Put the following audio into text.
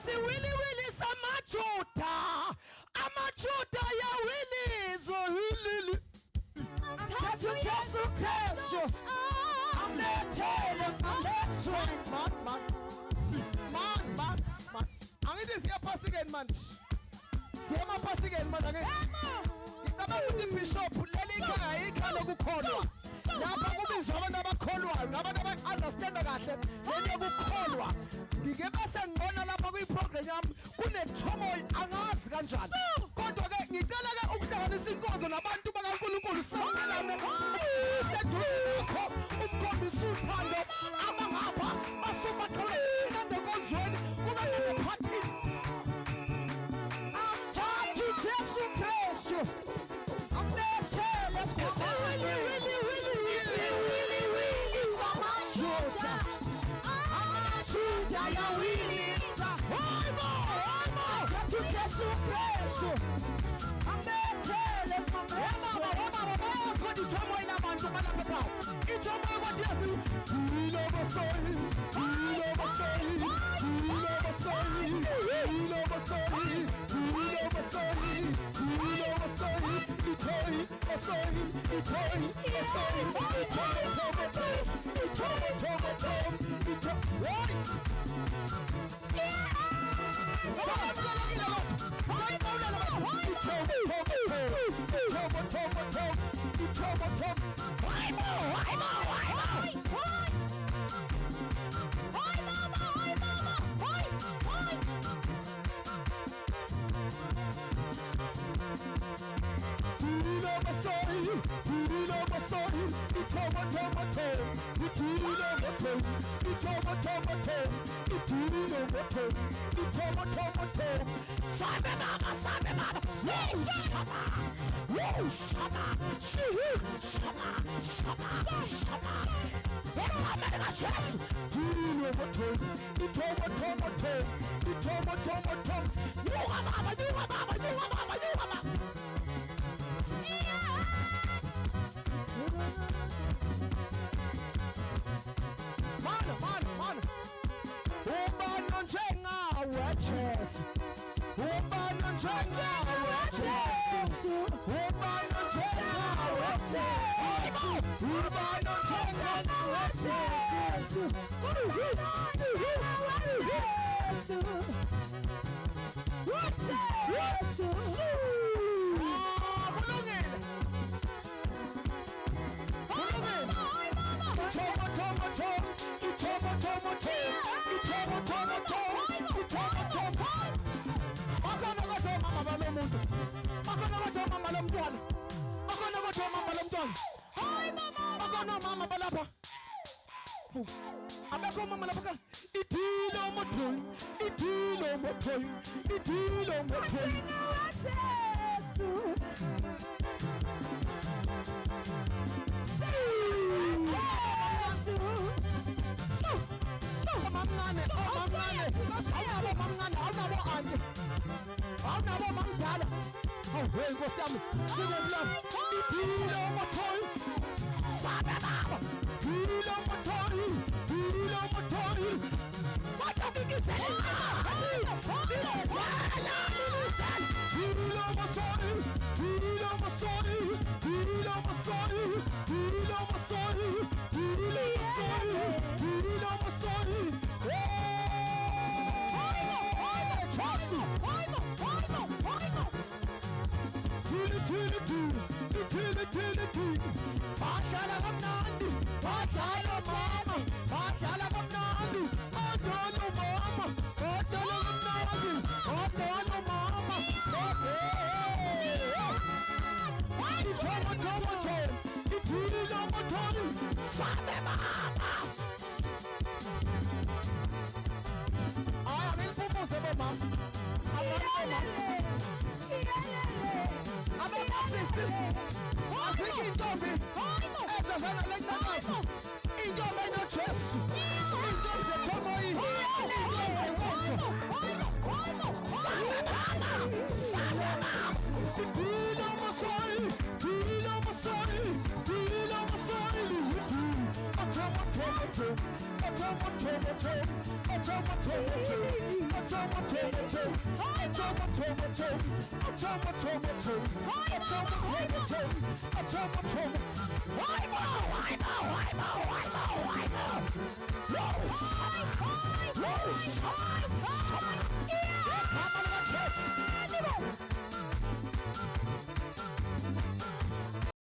isiwiliwili samaJuda amaJuda yawilizo hilili Thathu Jesu Kristu amlethele ngalesweni man angithi siyaphasikeni manje siyamaphasikeni manje angithi ngicabanga ukuthi bishop leli ikhaya ikhaya lokukholwa lapha kubizwa abantu abakholwayo nabantu aba-understanda kahle lento yokukholwa ngike bese ngibona lapha kwiprogram yami kunethomoyi angazi kanjani kodwa-ke ngicela-ke ukuhlanganisa inkonzo nabantu bakaNkulunkulu samelane sedulakho umkhombisa uthando abangapha basumaxolanda konzweni kubanezephathini Thathu Jesu Kristu amlethele isiwiliwili samaJuda amaJuda yawilisa Thathu Jesu Kristu amlethele ngalesweni kodwa ithomoyi labantu balapha phawu ithomoyi kodwa yazi ilobosoli ilobosoli ilobosoli ilobosoli ilobosoli ilobosoli itholi osoli itholi osoli itholi osoli itholi osoli itholi abekho mama lapha ithilo mothoi ithilo mothoi ithilo mothoi Jesu mamncane awunabo anje awunabo mamdala hey Nkosi yami singomlamo ithilo mothoi sabe baba ithilo mothoi Badala kamnandi, badala mama, badala kamnandi, badala mama, badala kamnandi, badala mama, ithilo mothoi, sabe mama. Aya ngiliphuze bomama, abasisi, afike intombi, ezazana lencakaza, intombi enoJesu, intombi zethomoyi, intombi zenkonzo. Ithilo mothoi, ithilo mothoi, ithilo mothoi, ithilo mothoi, Loose!